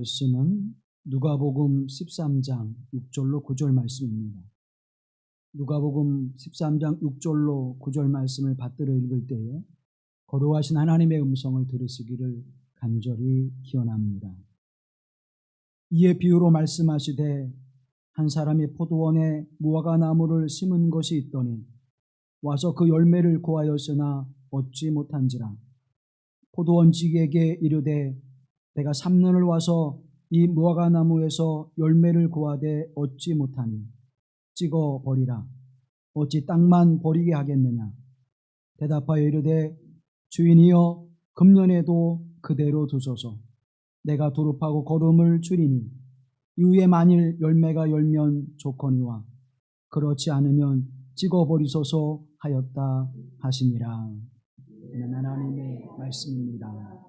말씀은 누가복음 13장 6절로 9절 말씀입니다. 누가복음 13장 6절로 9절 말씀을 받들어 읽을 때에 거룩하신 하나님의 음성을 들으시기를 간절히 기원합니다. 이에 비유로 말씀하시되 한 사람이 포도원에 무화과 나무를 심은 것이 있더니 와서 그 열매를 구하였으나 얻지 못한지라. 포도원직에게 이르되 내가 3년을 와서 이 무화과 나무에서 열매를 구하되 얻지 못하니 찍어 버리라. 어찌 땅만 버리게 하겠느냐. 대답하여 이르되 주인이여 금년에도 그대로 두소서. 내가 두릅하고 거름을 줄이니 이후에 만일 열매가 열면 좋거니와 그렇지 않으면 찍어 버리소서 하였다 하시니라. 하나님의 말씀입니다.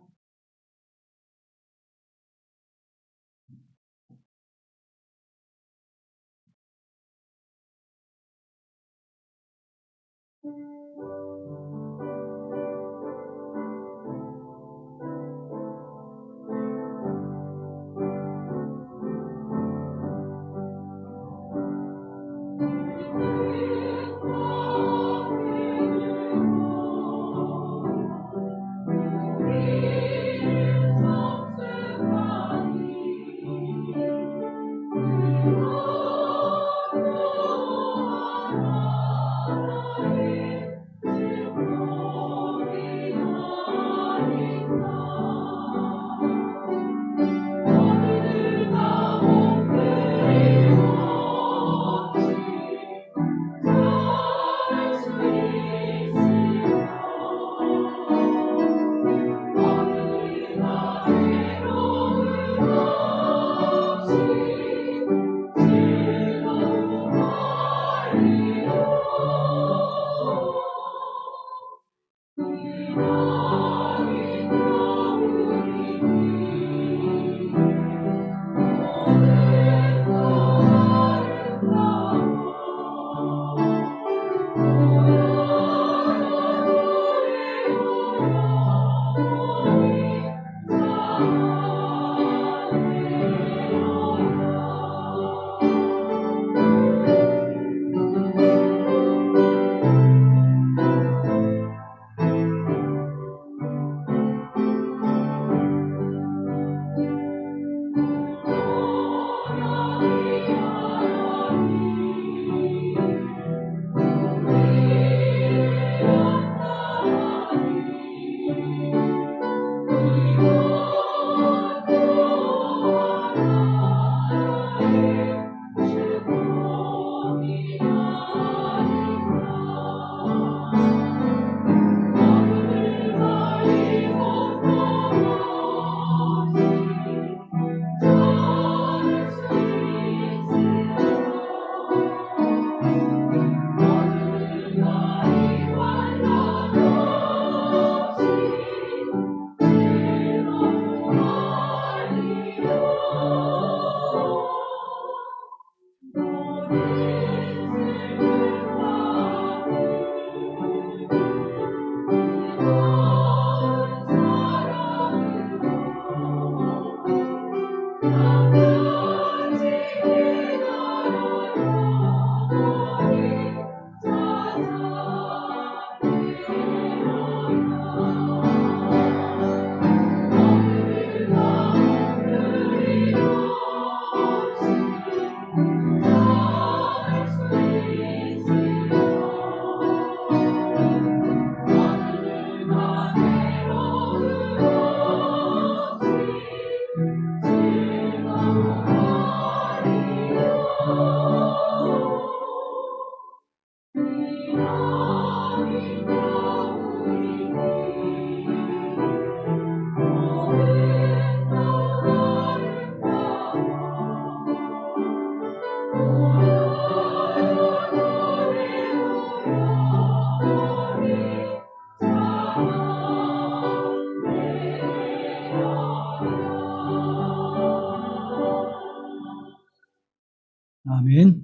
아멘.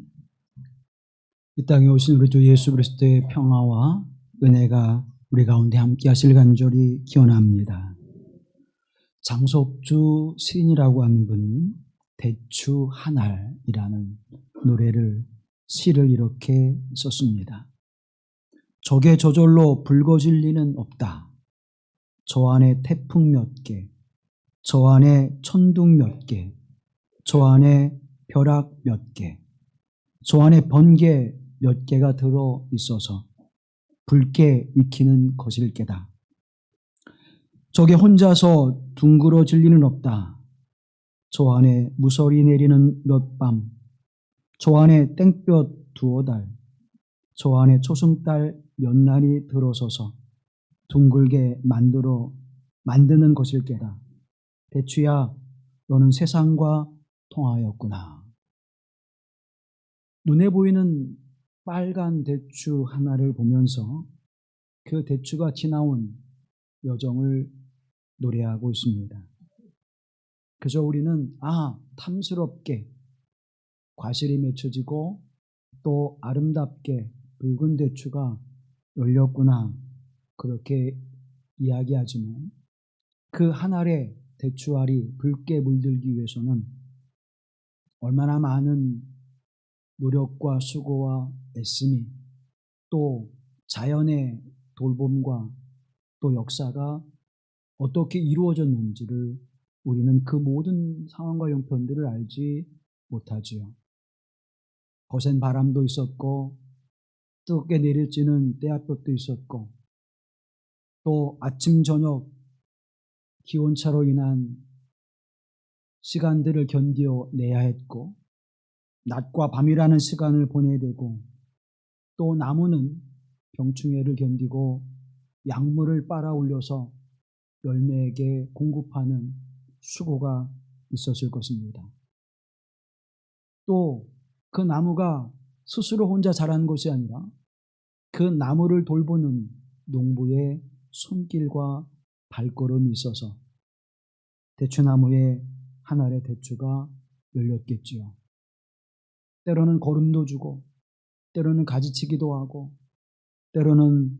이 땅에 오신 우리 주 예수 그리스도의 평화와 은혜가 우리 가운데 함께 하실 간절히 기원합니다. 장석주 시인이라고 하는 분이 대추 한 알이라는 노래를 시를 이렇게 썼습니다. 적의 저절로 붉어질 리는 없다. 저 안에 태풍 몇 개, 저 안에 천둥 몇 개, 저 안에 벼락 몇 개, 저 안에 번개 몇 개가 들어 있어서 붉게 익히는 것일 게다. 저게 혼자서 둥그러질 리는 없다. 저 안에 무서리 내리는 몇 밤, 저 안에 땡볕 두어 달, 저 안에 초승달 몇 날이 들어서서 둥글게 만드는 것일 게다. 대추야, 너는 세상과 통하였구나. 눈에 보이는 빨간 대추 하나를 보면서 그 대추가 지나온 여정을 노래하고 있습니다. 그저 우리는 탐스럽게 과실이 맺혀지고 또 아름답게 붉은 대추가 열렸구나 그렇게 이야기하지만 그 한 알의 대추알이 붉게 물들기 위해서는 얼마나 많은 노력과 수고와 애씀이 또 자연의 돌봄과 또 역사가 어떻게 이루어졌는지를 우리는 그 모든 상황과 형편들을 알지 못하지요. 거센 바람도 있었고 뜨겁게 내려지는 때압볕도 있었고 또 아침 저녁 기온차로 인한 시간들을 견뎌내야 했고 낮과 밤이라는 시간을 보내야 되고 또 나무는 병충해를 견디고 약물을 빨아 올려서 열매에게 공급하는 수고가 있었을 것입니다. 또 그 나무가 스스로 혼자 자란 것이 아니라 그 나무를 돌보는 농부의 손길과 발걸음이 있어서 대추나무에 한 알의 대추가 열렸겠지요. 때로는 거름도 주고 때로는 가지치기도 하고 때로는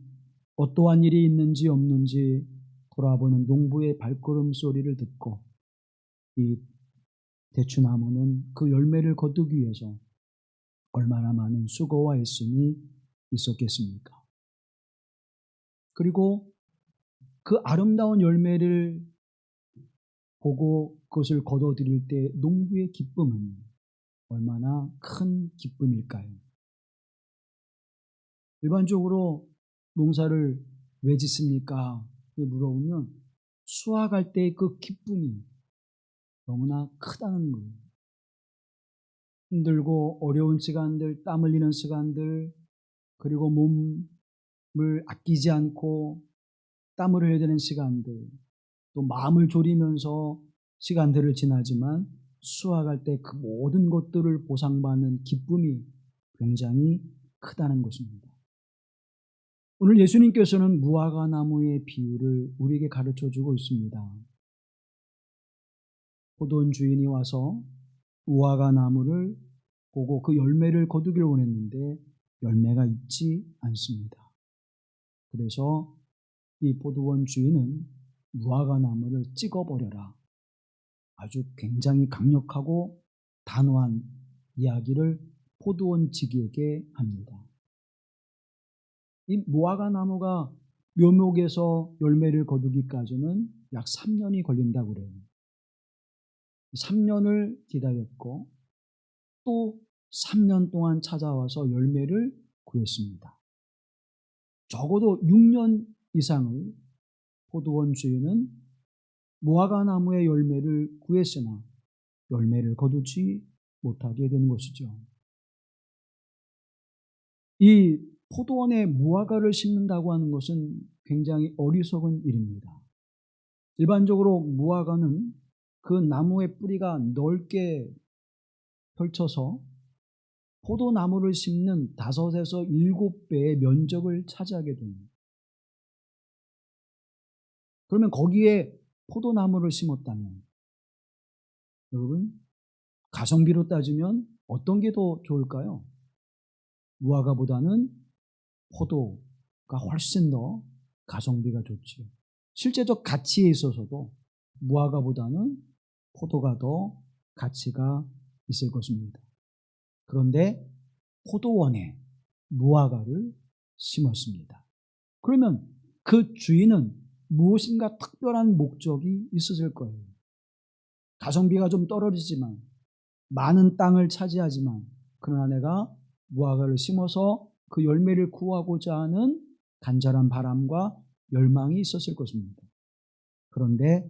어떠한 일이 있는지 없는지 돌아보는 농부의 발걸음 소리를 듣고 이 대추나무는 그 열매를 거두기 위해서 얼마나 많은 수고와 애씀이 있었겠습니까? 그리고 그 아름다운 열매를 보고 그것을 거둬들일 때 농부의 기쁨은 얼마나 큰 기쁨일까요? 일반적으로 농사를 왜 짓습니까? 물어보면 수확할 때의 그 기쁨이 너무나 크다는 거예요. 힘들고 어려운 시간들, 땀 흘리는 시간들, 그리고 몸을 아끼지 않고 땀을 흘려야 되는 시간들, 또 마음을 졸이면서 시간들을 지나지만 수확할 때 그 모든 것들을 보상받는 기쁨이 굉장히 크다는 것입니다. 오늘 예수님께서는 무화과 나무의 비유를 우리에게 가르쳐주고 있습니다. 포도원 주인이 와서 무화과 나무를 보고 그 열매를 거두기를 원했는데 열매가 있지 않습니다. 그래서 이 포도원 주인은 무화과 나무를 찍어버려라. 아주 굉장히 강력하고 단호한 이야기를 포도원 지기에게 합니다. 이 무화과 나무가 묘목에서 열매를 거두기까지는 약 3년이 걸린다고 그래요. 3년을 기다렸고 또 3년 동안 찾아와서 열매를 구했습니다. 적어도 6년 이상을 포도원 주인은 무화과 나무의 열매를 구했으나 열매를 거두지 못하게 된 것이죠. 이 포도원에 무화과를 심는다고 하는 것은 굉장히 어리석은 일입니다. 일반적으로 무화과는 그 나무의 뿌리가 넓게 펼쳐서 포도나무를 심는 5에서 7배의 면적을 차지하게 됩니다. 그러면 거기에 포도나무를 심었다면 여러분 가성비로 따지면 어떤 게 더 좋을까요? 무화과보다는 포도가 훨씬 더 가성비가 좋지요. 실제적 가치에 있어서도 무화과보다는 포도가 더 가치가 있을 것입니다. 그런데 포도원에 무화과를 심었습니다. 그러면 그 주인은 무엇인가 특별한 목적이 있었을 거예요. 가성비가 좀 떨어지지만, 많은 땅을 차지하지만, 그러나 내가 무화과를 심어서 그 열매를 구하고자 하는 간절한 바람과 열망이 있었을 것입니다. 그런데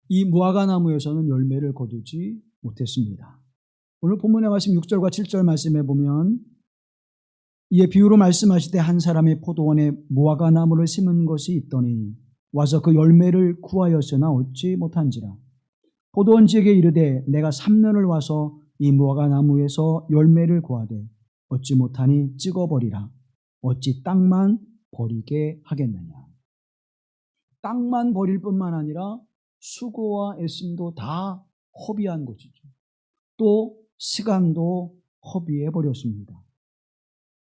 이 무화과 나무에서는 열매를 거두지 못했습니다. 오늘 본문의 말씀 6절과 7절 말씀에 보면, 이에 비유로 말씀하시되 한 사람의 포도원에 무화과 나무를 심은 것이 있더니 와서 그 열매를 구하였으나 얻지 못한지라. 포도원지에게 이르되 내가 3년을 와서 이 무화과 나무에서 열매를 구하되 얻지 못하니 찍어버리라. 어찌 땅만 버리게 하겠느냐. 땅만 버릴 뿐만 아니라 수고와 애씀도 다 허비한 것이죠. 또 시간도 허비해 버렸습니다.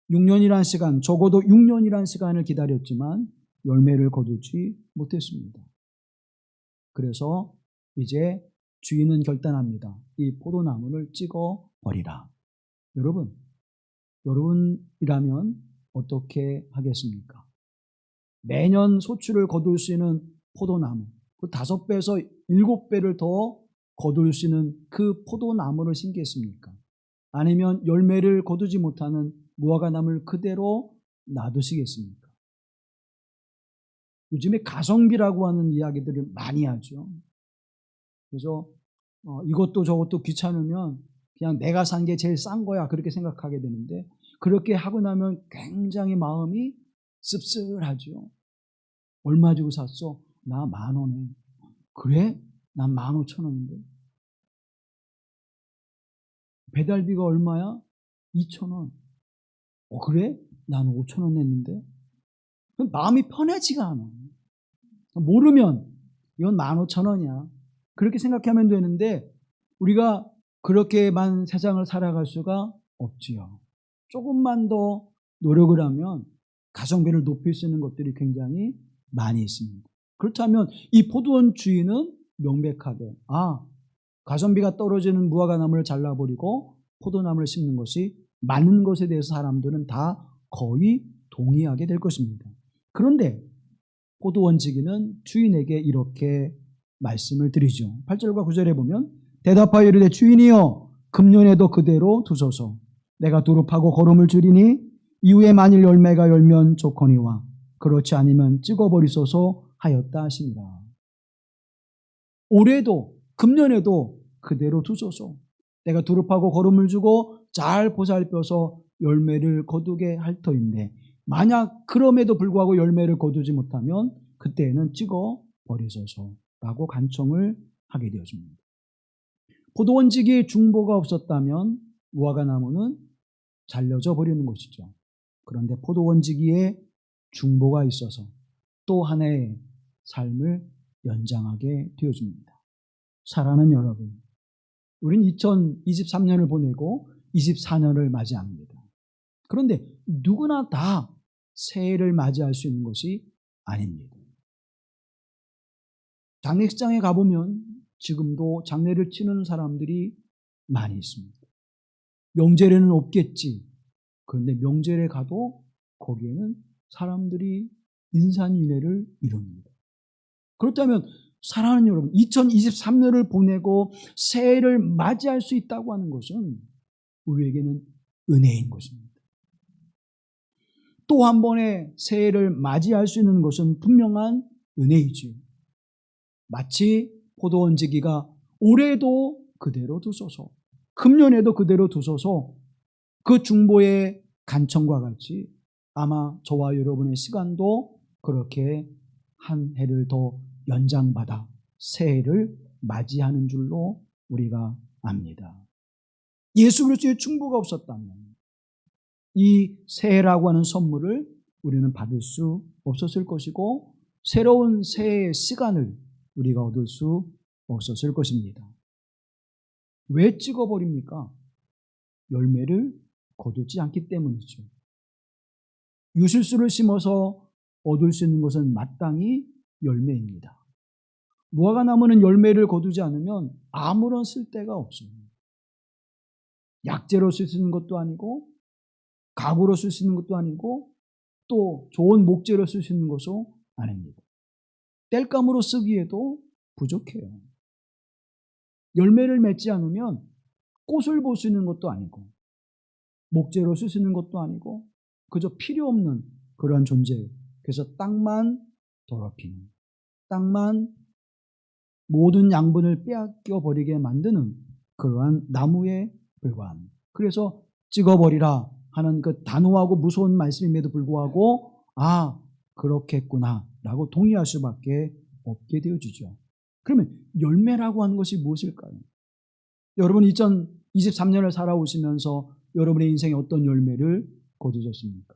6년이란 시간, 적어도 6년이란 시간을 기다렸지만 열매를 거두지 못했습니다. 그래서 이제 주인은 결단합니다. 이 포도나무를 찍어 버리라. 여러분이라면 어떻게 하겠습니까? 매년 소출을 거둘 수 있는 포도나무, 그 5배에서 7배를 더 거둘 수 있는 그 포도나무를 심겠습니까? 아니면 열매를 거두지 못하는 무화과 나무를 그대로 놔두시겠습니까? 요즘에 가성비라고 하는 이야기들을 많이 하죠. 그래서 이것도 저것도 귀찮으면 그냥 내가 산 게 제일 싼 거야 그렇게 생각하게 되는데, 그렇게 하고 나면 굉장히 마음이 씁쓸하죠. 얼마 주고 샀어? 나 10,000원에. 그래? 난 15,000원인데. 배달비가 얼마야? 2,000원. 그래? 난 5,000원 냈는데. 마음이 편하지가 않아. 모르면 이건 15,000원이야. 그렇게 생각하면 되는데 우리가 그렇게만 세상을 살아갈 수가 없지요. 조금만 더 노력을 하면 가성비를 높일 수 있는 것들이 굉장히 많이 있습니다. 그렇다면 이 포도원 주인은 명백하게 가성비가 떨어지는 무화과 나무를 잘라버리고 포도나무를 심는 것이 맞는 것에 대해서 사람들은 다 거의 동의하게 될 것입니다. 그런데 포도원지기는 주인에게 이렇게 말씀을 드리죠. 8절과 9절에 보면 대답하여 이르되 주인이여 금년에도 그대로 두소서. 내가 두릅하고 거름을 줄이니 이후에 만일 열매가 열면 좋거니와 그렇지 않으면 찍어버리소서 하였다 하시니라. 올해도 금년에도 그대로 두소서. 내가 두릅하고 거름을 주고 잘 보살펴서 열매를 거두게 할 터인데 만약 그럼에도 불구하고 열매를 거두지 못하면 그때에는 찍어버리소서라고 간청을 하게 되었습니다. 포도원지기에 중보가 없었다면 무화과 나무는 잘려져 버리는 것이죠. 그런데 포도원지기에 중보가 있어서 또 하나의 삶을 연장하게 되어줍니다. 사랑하는 여러분, 우린 2023년을 보내고 24년을 맞이합니다. 그런데 누구나 다 새해를 맞이할 수 있는 것이 아닙니다. 장례식장에 가보면 지금도 장례를 치는 사람들이 많이 있습니다. 명절에는 없겠지. 그런데 명절에 가도 거기에는 사람들이 인산인해를 이룹니다. 그렇다면 사랑하는 여러분, 2023년을 보내고 새해를 맞이할 수 있다고 하는 것은 우리에게는 은혜인 것입니다. 또 한 번의 새해를 맞이할 수 있는 것은 분명한 은혜이지요. 마치 포도원지기가 올해도 그대로 두소서, 금년에도 그대로 두소서 그 중보의 간청과 같이 아마 저와 여러분의 시간도 그렇게 한 해를 더 연장받아 새해를 맞이하는 줄로 우리가 압니다. 예수 그리스도의 중보가 없었다면 이 새해라고 하는 선물을 우리는 받을 수 없었을 것이고 새로운 새해의 시간을 우리가 얻을 수 없었을 것입니다. 왜 찍어버립니까? 열매를 거두지 않기 때문이죠. 유실수를 심어서 얻을 수 있는 것은 마땅히 열매입니다. 무화과 나무는 열매를 거두지 않으면 아무런 쓸데가 없습니다. 약재로 쓸 수 있는 것도 아니고 가구로 쓸 수 있는 것도 아니고 또 좋은 목재로 쓸 수 있는 것도 아닙니다. 땔감으로 쓰기에도 부족해요. 열매를 맺지 않으면 꽃을 볼 수 있는 것도 아니고 목재로 쓸 수 있는 것도 아니고 그저 필요 없는 그러한 존재예요. 그래서 땅만 더럽히는, 땅만 모든 양분을 빼앗겨 버리게 만드는 그러한 나무에 불과합니다. 그래서 찍어버리라 하는 그 단호하고 무서운 말씀임에도 불구하고 그렇겠구나 라고 동의할 수밖에 없게 되어지죠. 그러면 열매라고 하는 것이 무엇일까요? 여러분 2023년을 살아오시면서 여러분의 인생에 어떤 열매를 거두셨습니까?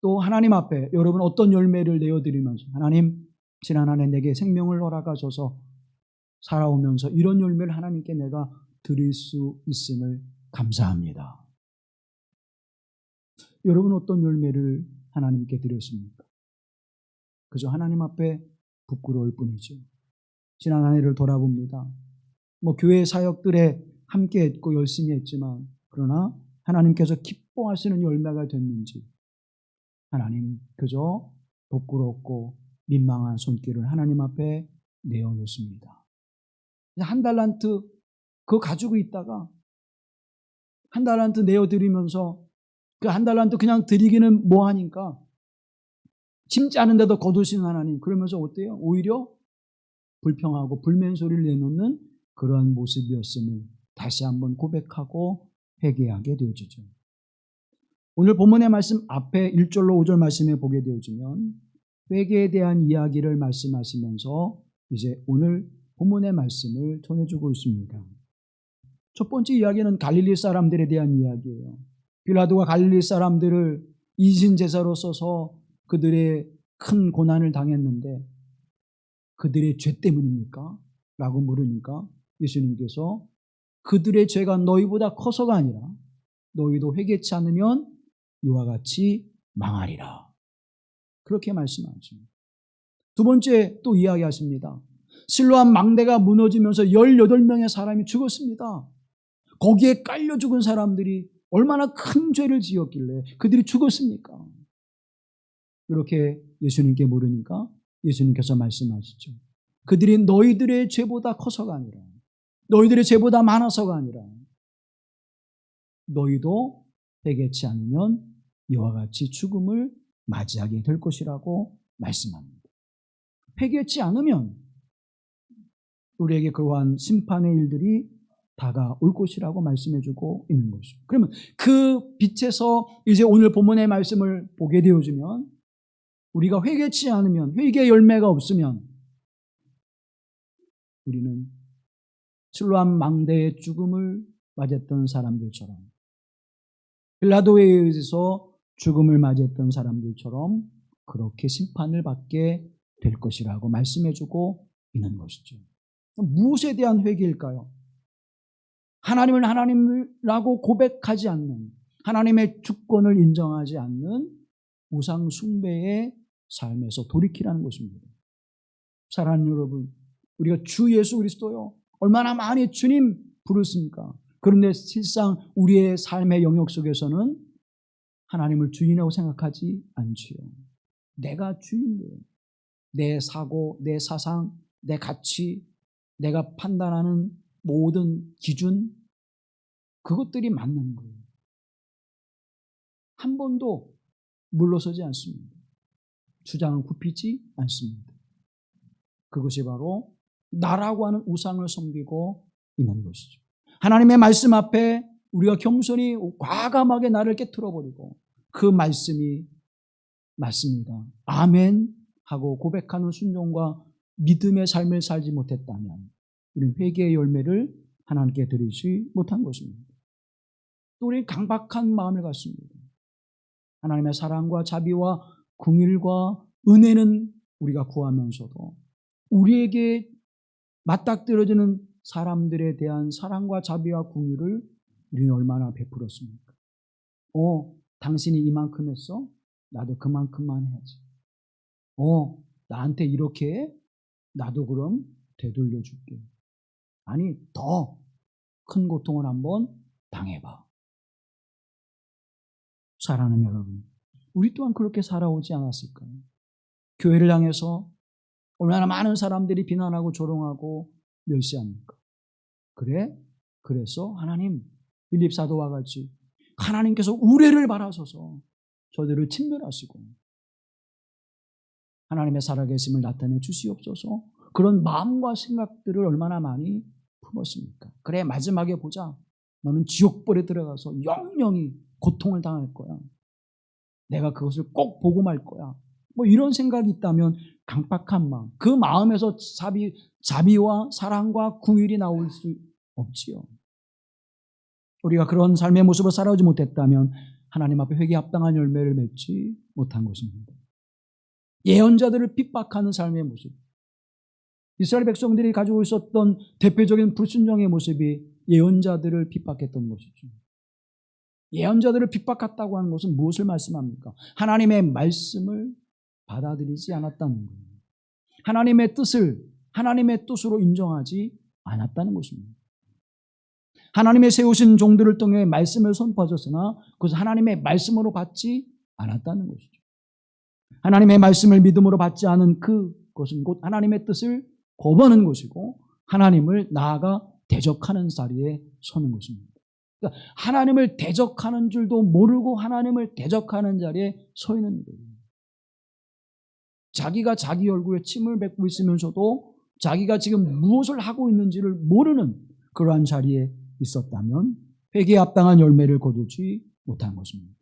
또 하나님 앞에 여러분 어떤 열매를 내어드리면서 하나님 지난 한 해 내게 생명을 허락하셔서 살아오면서 이런 열매를 하나님께 내가 드릴 수 있음을 감사합니다. 여러분 어떤 열매를 하나님께 드렸습니까? 그저 하나님 앞에 부끄러울 뿐이죠. 지난 한 해를 돌아봅니다. 교회 사역들에 함께 했고 열심히 했지만 그러나 하나님께서 기뻐하시는 열매가 됐는지 하나님 그저 부끄럽고 민망한 손길을 하나님 앞에 내어놓습니다. 한 달란트 그거 가지고 있다가 한 달란트 내어드리면서 그 한 달란트 그냥 드리기는 뭐하니까 심지 않은데도 거두시는 하나님 그러면서 어때요? 오히려 불평하고 불만소리를 내놓는 그러한 모습이었음을 다시 한번 고백하고 회개하게 되어지죠. 오늘 본문의 말씀 앞에 1절로 5절 말씀에 보게 되어지면 회개에 대한 이야기를 말씀하시면서 이제 오늘 본문의 말씀을 전해주고 있습니다. 첫 번째 이야기는 갈릴리 사람들에 대한 이야기예요. 빌라도가 갈릴리 사람들을 이신제사로 써서 그들의 큰 고난을 당했는데 그들의 죄 때문입니까? 라고 물으니까 예수님께서 그들의 죄가 너희보다 커서가 아니라 너희도 회개치 않으면 이와 같이 망하리라. 그렇게 말씀하십니다. 두 번째 또 이야기하십니다. 실로암 망대가 무너지면서 18명의 사람이 죽었습니다. 거기에 깔려 죽은 사람들이 얼마나 큰 죄를 지었길래 그들이 죽었습니까? 이렇게 예수님께 물으니까 예수님께서 말씀하시죠. 그들이 너희들의 죄보다 커서가 아니라 너희들의 죄보다 많아서가 아니라 너희도 회개치 않으면 이와 같이 죽음을 맞이하게 될 것이라고 말씀합니다. 회개치 않으면 우리에게 그러한 심판의 일들이 다가올 것이라고 말씀해주고 있는 것이죠. 그러면 그 빛에서 이제 오늘 본문의 말씀을 보게 되어지면 우리가 회개치 않으면 회개의 열매가 없으면 우리는 실로암 망대의 죽음을 맞았던 사람들처럼 빌라도에 의해서 죽음을 맞이했던 사람들처럼 그렇게 심판을 받게 될 것이라고 말씀해주고 있는 것이죠. 무엇에 대한 회개일까요? 하나님을 하나님이라고 고백하지 않는 하나님의 주권을 인정하지 않는 우상 숭배의 삶에서 돌이키라는 것입니다. 사랑하는 여러분, 우리가 주 예수 그리스도요 얼마나 많이 주님 부르십니까? 그런데 실상 우리의 삶의 영역 속에서는 하나님을 주인이라고 생각하지 않지요. 내가 주인이에요. 내 사고, 내 사상, 내 가치, 내가 판단하는 모든 기준 그것들이 맞는 거예요. 한 번도 물러서지 않습니다. 주장을 굽히지 않습니다. 그것이 바로 나라고 하는 우상을 섬기고 있는 것이죠. 하나님의 말씀 앞에 우리가 겸손히 과감하게 나를 깨트려버리고 그 말씀이 맞습니다. 아멘 하고 고백하는 순종과 믿음의 삶을 살지 못했다면 우리는 회개의 열매를 하나님께 드리지 못한 것입니다. 또 우리는 강박한 마음을 갖습니다. 하나님의 사랑과 자비와 긍휼과 은혜는 우리가 구하면서도 우리에게 맞닥뜨려지는 사람들에 대한 사랑과 자비와 긍휼을 우리는 얼마나 베풀었습니까? 당신이 이만큼 했어? 나도 그만큼만 해야지. 나한테 이렇게 해? 나도 그럼 되돌려 줄게. 아니, 더 큰 고통을 한번 당해봐. 사랑하는 여러분, 우리 또한 그렇게 살아오지 않았을까요? 교회를 향해서 얼마나 많은 사람들이 비난하고 조롱하고 멸시합니까? 그래? 그래서 하나님, 빌립 사도와 같이 하나님께서 우레를 바라셔서 저들을 친멸하시고 하나님의 살아계심을 나타내 주시옵소서. 그런 마음과 생각들을 얼마나 많이 품었습니까? 그래, 마지막에 보자. 너는 지옥불에 들어가서 영영이 고통을 당할 거야. 내가 그것을 꼭 보고 말 거야. 뭐 이런 생각이 있다면 강팍한 마음, 그 마음에서 자비와 사랑과 긍휼이 나올 수 없지요. 우리가 그런 삶의 모습을 살아오지 못했다면 하나님 앞에 회개에 합당한 열매를 맺지 못한 것입니다. 예언자들을 핍박하는 삶의 모습, 이스라엘 백성들이 가지고 있었던 대표적인 불순종의 모습이 예언자들을 핍박했던 것이죠. 예언자들을 핍박했다고 하는 것은 무엇을 말씀합니까? 하나님의 말씀을 받아들이지 않았다는 거예요. 하나님의 뜻으로 인정하지 않았다는 것입니다. 하나님의 세우신 종들을 통해 말씀을 선포하셨으나 그것을 하나님의 말씀으로 받지 않았다는 것이죠. 하나님의 말씀을 믿음으로 받지 않은 그것은 곧 하나님의 뜻을 거부하는 것이고 하나님을 나아가 대적하는 자리에 서는 것입니다. 그러니까 하나님을 대적하는 줄도 모르고 하나님을 대적하는 자리에 서 있는 거예요. 자기가 자기 얼굴에 침을 뱉고 있으면서도 자기가 지금 무엇을 하고 있는지를 모르는 그러한 자리에 있었다면 회개에 합당한 열매를 거두지 못한 것입니다.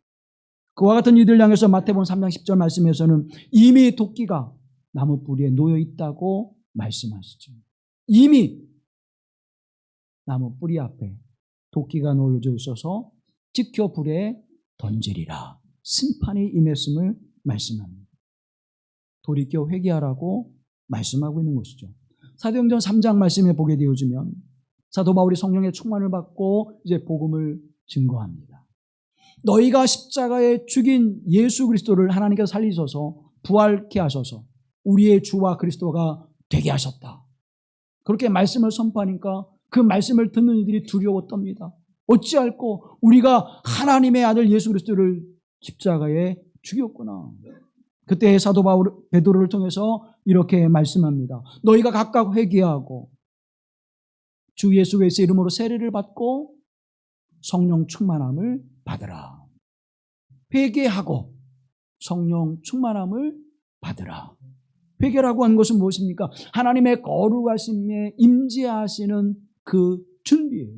그와 같은 이들 향해서 마태복음 3장 10절 말씀에서는 이미 도끼가 나무 뿌리에 놓여 있다고 말씀하시죠. 이미 나무 뿌리 앞에 도끼가 놓여져 있어서 지켜 불에 던지리라. 심판이 임했음을 말씀합니다. 돌이켜 회개하라고 말씀하고 있는 것이죠. 사도행전 3장 말씀에 보게 되어지면 사도 바울이 성령의 충만을 받고 이제 복음을 증거합니다. 너희가 십자가에 죽인 예수 그리스도를 하나님께서 살리셔서 부활케 하셔서 우리의 주와 그리스도가 되게 하셨다. 그렇게 말씀을 선포하니까 그 말씀을 듣는 이들이 두려워 떱니다. 어찌할꼬 우리가 하나님의 아들 예수 그리스도를 십자가에 죽였구나. 그때 사도 바울 베드로를 통해서 이렇게 말씀합니다. 너희가 각각 회개하고 주 예수 그리스도의 이름으로 세례를 받고 성령 충만함을 받으라. 회개하고 성령 충만함을 받으라. 회개라고 하는 것은 무엇입니까? 하나님의 거룩하심에 임재하시는 그 준비예요.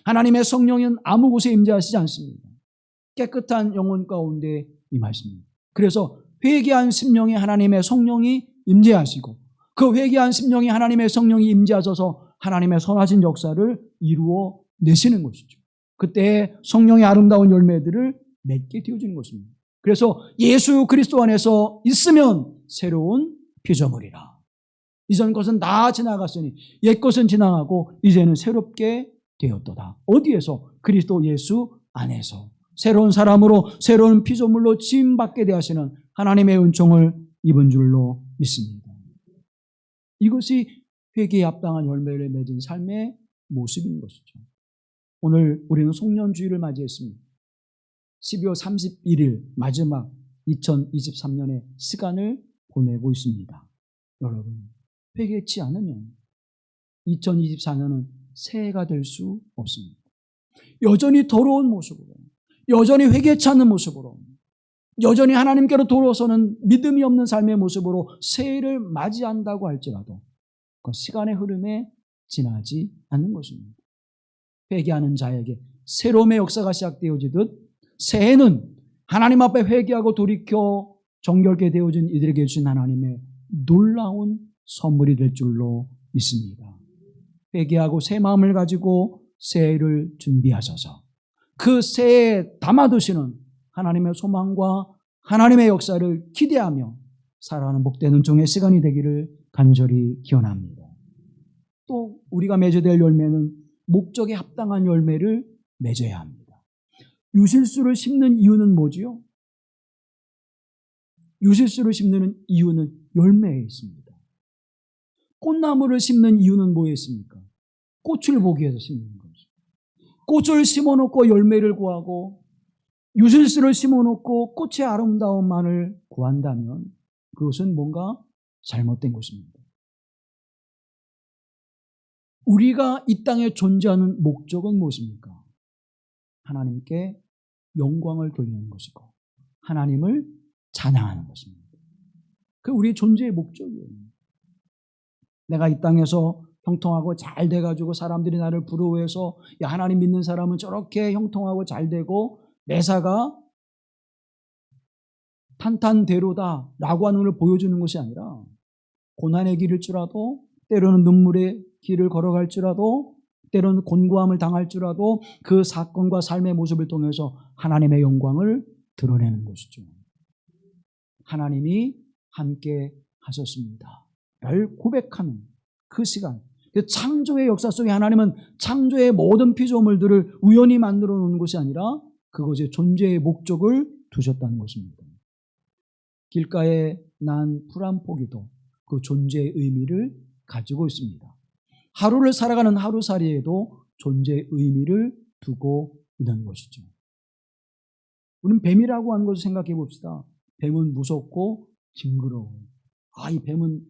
하나님의 성령은 아무 곳에 임재하시지 않습니다. 깨끗한 영혼 가운데 임하십니다. 그래서 회개한 심령에 하나님의 성령이 임재하시고 그 회개한 심령에 하나님의 성령이 임재하셔서 하나님의 선하신 역사를 이루어 내시는 것이죠. 그때 성령의 아름다운 열매들을 맺게 되어지는 것입니다. 그래서 예수 그리스도 안에서 있으면 새로운 피조물이라. 이전 것은 다 지나갔으니 옛 것은 지나가고 이제는 새롭게 되었도다. 어디에서? 그리스도 예수 안에서 새로운 사람으로 새로운 피조물로 지음받게 되시는 하나님의 은총을 입은 줄로 믿습니다. 이것이 회개에 합당한 열매를 맺은 삶의 모습인 것이죠. 오늘 우리는 송년주의를 맞이했습니다. 12월 31일 마지막 2023년의 시간을 보내고 있습니다. 여러분, 회개치 않으면 2024년은 새해가 될 수 없습니다. 여전히 더러운 모습으로, 여전히 회개치 않는 모습으로, 여전히 하나님께로 돌아서는 믿음이 없는 삶의 모습으로 새해를 맞이한다고 할지라도 그 시간의 흐름에 지나지 않는 것입니다. 회개하는 자에게 새로움의 역사가 시작되어지듯 새해는 하나님 앞에 회개하고 돌이켜 정결케 되어진 이들에게 주신 하나님의 놀라운 선물이 될 줄로 믿습니다. 회개하고 새 마음을 가지고 새해를 준비하셔서 그 새해에 담아두시는 하나님의 소망과 하나님의 역사를 기대하며 살아가는 복되는 종의 시간이 되기를 간절히 기원합니다. 또 우리가 맺어야 될 열매는 목적에 합당한 열매를 맺어야 합니다. 유실수를 심는 이유는 뭐지요? 유실수를 심는 이유는 열매에 있습니다. 꽃나무를 심는 이유는 뭐였습니까? 꽃을 보기 위해서 심는 거죠. 꽃을 심어놓고 열매를 구하고 유실수를 심어놓고 꽃의 아름다움만을 구한다면 그것은 뭔가 잘못된 것입니다. 우리가 이 땅에 존재하는 목적은 무엇입니까? 하나님께 영광을 돌리는 것이고 하나님을 찬양하는 것입니다. 그 우리의 존재의 목적이에요. 내가 이 땅에서 형통하고 잘 돼가지고 사람들이 나를 부러워해서 야, 하나님 믿는 사람은 저렇게 형통하고 잘 되고 매사가 탄탄대로다 라고 하는 걸 보여주는 것이 아니라 고난의 길일지라도 때로는 눈물의 길을 걸어갈지라도 때로는 곤고함을 당할지라도 그 사건과 삶의 모습을 통해서 하나님의 영광을 드러내는 것이죠. 하나님이 함께 하셨습니다 를 고백하는 그 시간, 창조의 역사 속에 하나님은 창조의 모든 피조물들을 우연히 만들어 놓은 것이 아니라 그것의 존재의 목적을 두셨다는 것입니다. 길가에 난 풀 한 포기도 그 존재의 의미를 가지고 있습니다. 하루를 살아가는 하루살이에도 존재의 의미를 두고 있는 것이죠. 우리는 뱀이라고 하는 것을 생각해 봅시다. 뱀은 무섭고 징그러워요. 이 뱀은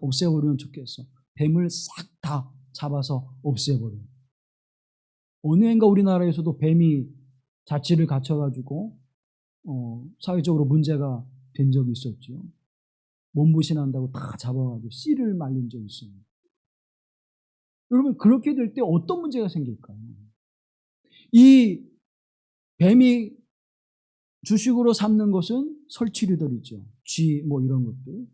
없애버리면 좋겠어. 뱀을 싹 다 잡아서 없애버려요. 어느 해인가 우리나라에서도 뱀이 자치를 갖춰가지고 사회적으로 문제가 된 적이 있었죠. 몸부신한다고 다 잡아가지고 씨를 말린 적이 있어요. 여러분 그렇게 될 때 어떤 문제가 생길까요? 이 뱀이 주식으로 삼는 것은 설치류들이죠. 쥐 뭐 이런 것들.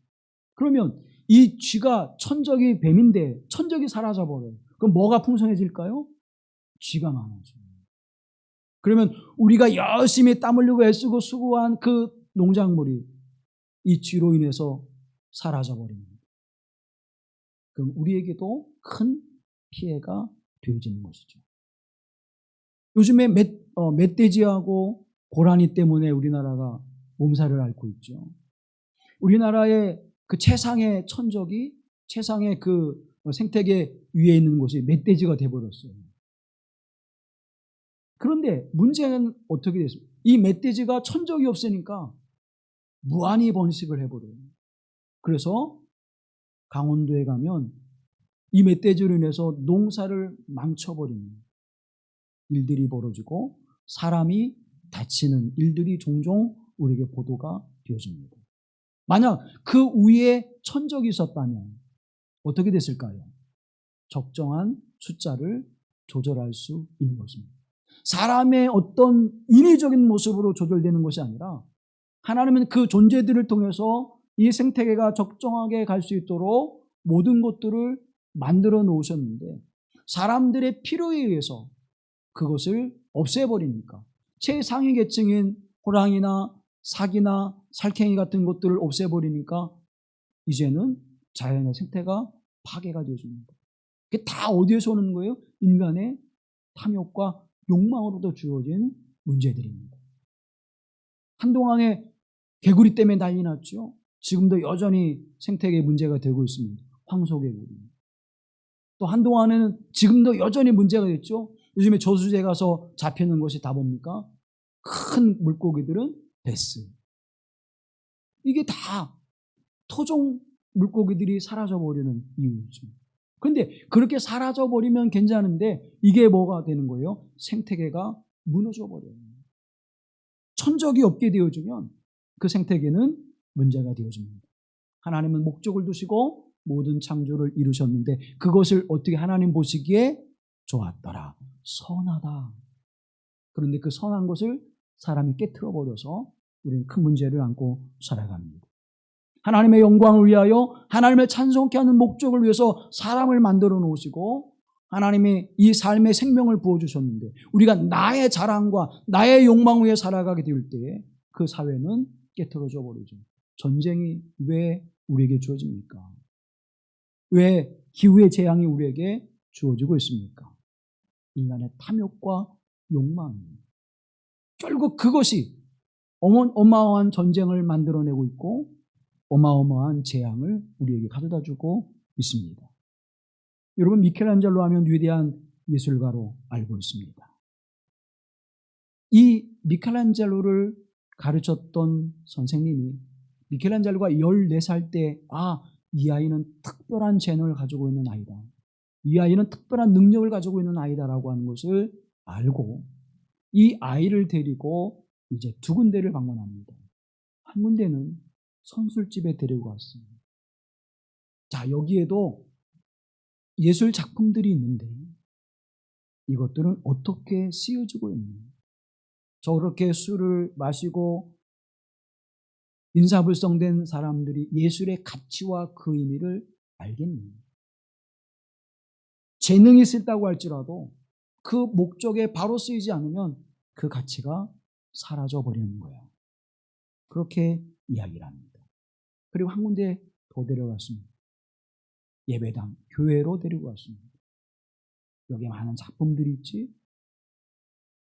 그러면 이 쥐가 천적이 뱀인데 천적이 사라져버려요. 그럼 뭐가 풍성해질까요? 쥐가 많아져요. 그러면 우리가 열심히 땀 흘리고 애쓰고 수고한 그 농작물이 이 쥐로 인해서 사라져버립니다. 그럼 우리에게도 큰 피해가 되어지는 것이죠. 요즘에 멧돼지하고 고라니 때문에 우리나라가 몸살을 앓고 있죠. 우리나라의 그 최상의 천적이 최상의 그 생태계 위에 있는 곳이 멧돼지가 되어버렸어요. 그런데 문제는 어떻게 됐습니까? 이 멧돼지가 천적이 없으니까 무한히 번식을 해버려요. 그래서 강원도에 가면 이 멧돼지로 인해서 농사를 망쳐버리는 일들이 벌어지고 사람이 다치는 일들이 종종 우리에게 보도가 되어집니다. 만약 그 위에 천적이 있었다면 어떻게 됐을까요? 적정한 숫자를 조절할 수 있는 것입니다. 사람의 어떤 인위적인 모습으로 조절되는 것이 아니라 하나님은 그 존재들을 통해서 이 생태계가 적정하게 갈 수 있도록 모든 것들을 만들어 놓으셨는데 사람들의 필요에 의해서 그것을 없애버리니까 최상위 계층인 호랑이나 사기나 살쾡이 같은 것들을 없애버리니까 이제는 자연의 생태가 파괴가 되어집니다. 그게 다 어디에서 오는 거예요? 인간의 탐욕과 욕망으로부터 주어진 문제들입니다. 한동안에 개구리 때문에 난리 났죠. 지금도 여전히 생태계 문제가 되고 있습니다. 황소개구리. 또 한동안에는 지금도 여전히 문제가 됐죠. 요즘에 저수지에 가서 잡히는 것이 다 뭡니까? 큰 물고기들은 베스. 이게 다 토종 물고기들이 사라져버리는 이유죠. 그런데 그렇게 사라져버리면 괜찮은데 이게 뭐가 되는 거예요? 생태계가 무너져버려요. 천적이 없게 되어지면 그 생태계는 문제가 되어집니다. 하나님은 목적을 두시고 모든 창조를 이루셨는데 그것을 어떻게 하나님 보시기에 좋았더라. 선하다. 그런데 그 선한 것을 사람이 깨트려버려서 우리는 큰 문제를 안고 살아갑니다. 하나님의 영광을 위하여 하나님을 찬송케 하는 목적을 위해서 사람을 만들어 놓으시고 하나님이 이 삶의 생명을 부어주셨는데 우리가 나의 자랑과 나의 욕망 위에 살아가게 될 때에 그 사회는 깨트려져 버리죠. 전쟁이 왜 우리에게 주어집니까? 왜 기후의 재앙이 우리에게 주어지고 있습니까? 인간의 탐욕과 욕망입니다. 결국 그것이 어마어마한 전쟁을 만들어내고 있고 어마어마한 재앙을 우리에게 가져다주고 있습니다. 여러분, 미켈란젤로 하면 위대한 예술가로 알고 있습니다. 이 미켈란젤로를 가르쳤던 선생님이 미켈란젤로가 14살 때 이 아이는 특별한 재능을 가지고 있는 아이다. 이 아이는 특별한 능력을 가지고 있는 아이다라고 하는 것을 알고 이 아이를 데리고 이제 두 군데를 방문합니다. 한 군데는 선술집에 데리고 왔습니다. 자, 여기에도 예술 작품들이 있는데 이것들은 어떻게 쓰여지고 있느냐. 저렇게 술을 마시고 인사불성된 사람들이 예술의 가치와 그 의미를 알겠느냐. 재능이 있다고 할지라도 그 목적에 바로 쓰이지 않으면 그 가치가 사라져 버리는 거예요. 그렇게 이야기를 합니다. 그리고 한 군데 더 데려갔습니다. 예배당, 교회로 데리고 왔습니다. 여기에 많은 작품들이 있지.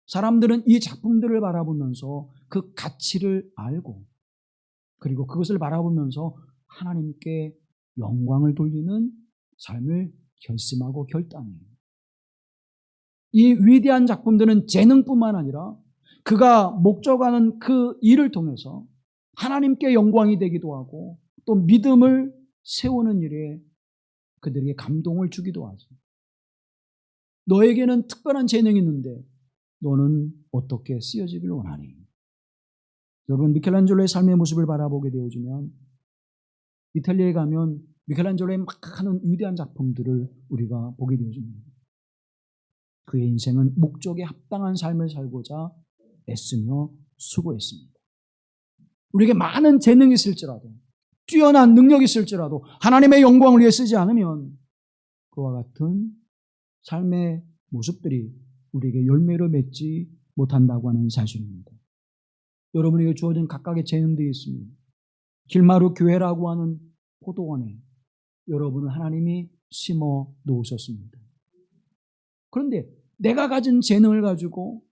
사람들은 이 작품들을 바라보면서 그 가치를 알고 그리고 그것을 바라보면서 하나님께 영광을 돌리는 삶을 결심하고 결단해요. 이 위대한 작품들은 재능뿐만 아니라 그가 목적하는 그 일을 통해서 하나님께 영광이 되기도 하고 또 믿음을 세우는 일에 그들에게 감동을 주기도 하죠. 너에게는 특별한 재능이 있는데 너는 어떻게 쓰여지길 원하니? 여러분, 미켈란젤로의 삶의 모습을 바라보게 되어지면 이탈리아에 가면 미켈란젤로의 많은 위대한 작품들을 우리가 보게 되어집니다. 그의 인생은 목적에 합당한 삶을 살고자 애쓰며 수고했습니다. 우리에게 많은 재능이 있을지라도 뛰어난 능력이 있을지라도 하나님의 영광을 위해 쓰지 않으면 그와 같은 삶의 모습들이 우리에게 열매를 맺지 못한다고 하는 사실입니다. 여러분에게 주어진 각각의 재능들이 있습니다. 길마루 교회라고 하는 포도원에 여러분을 하나님이 심어 놓으셨습니다. 그런데 내가 가진 재능을 가지고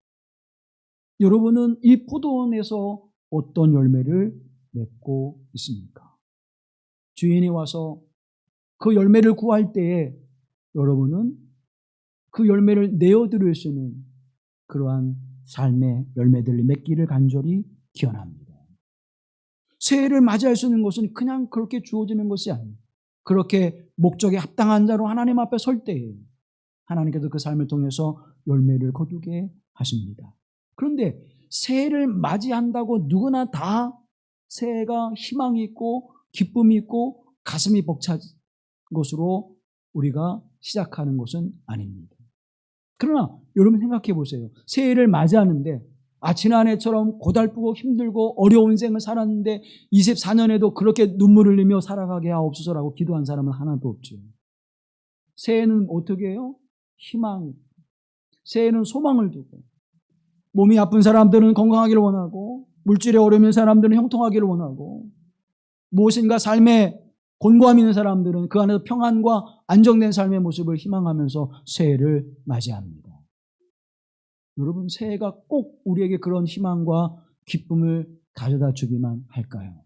여러분은 이 포도원에서 어떤 열매를 맺고 있습니까? 주인이 와서 그 열매를 구할 때에 여러분은 그 열매를 내어드릴 수 있는 그러한 삶의 열매들을 맺기를 간절히 기원합니다. 새해를 맞이할 수 있는 것은 그냥 그렇게 주어지는 것이 아니에요. 그렇게 목적에 합당한 자로 하나님 앞에 설 때에 하나님께서 그 삶을 통해서 열매를 거두게 하십니다. 그런데 새해를 맞이한다고 누구나 다 새해가 희망이 있고 기쁨이 있고 가슴이 벅찬 것으로 우리가 시작하는 것은 아닙니다. 그러나 여러분 생각해 보세요. 새해를 맞이하는데 지난해처럼 고달프고 힘들고 어려운 인생을 살았는데 24년에도 그렇게 눈물을 흘리며 살아가게 하옵소서라고 기도한 사람은 하나도 없죠. 새해는 어떻게 해요? 희망. 새해는 소망을 두고 몸이 아픈 사람들은 건강하기를 원하고 물질에 어려운 사람들은 형통하기를 원하고 무엇인가 삶에 곤고함 있는 사람들은 그 안에서 평안과 안정된 삶의 모습을 희망하면서 새해를 맞이합니다. 여러분, 새해가 꼭 우리에게 그런 희망과 기쁨을 가져다 주기만 할까요?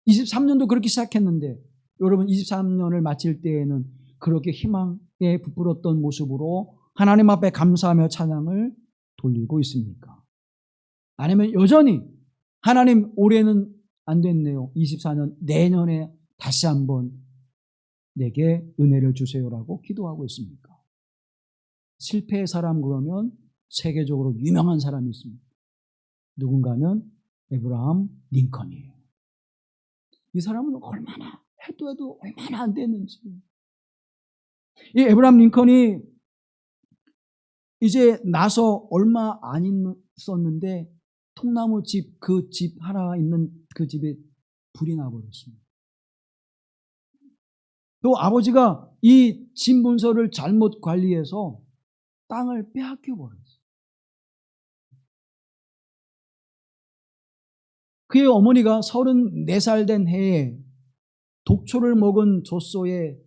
23년도 그렇게 시작했는데 여러분 23년을 마칠 때에는 그렇게 희망에 부풀었던 모습으로 하나님 앞에 감사하며 찬양을 돌리고 있습니까? 아니면 여전히 하나님 올해는 안 됐네요. 24년 내년에 다시 한번 내게 은혜를 주세요라고 기도하고 있습니까? 실패의 사람 그러면 세계적으로 유명한 사람이 있습니다. 누군가 하면 에브라함 링컨이에요. 이 사람은 얼마나 해도 얼마나 안 됐는지. 이 에브라함 링컨이 이제 나서 얼마 안 있었는데 통나무 집, 그 집 하나 있는 그 집에 불이 나버렸습니다. 또 아버지가 이 집 문서를 잘못 관리해서 땅을 빼앗겨 버렸어요. 그의 어머니가 34살 된 해에 독초를 먹은 젖소에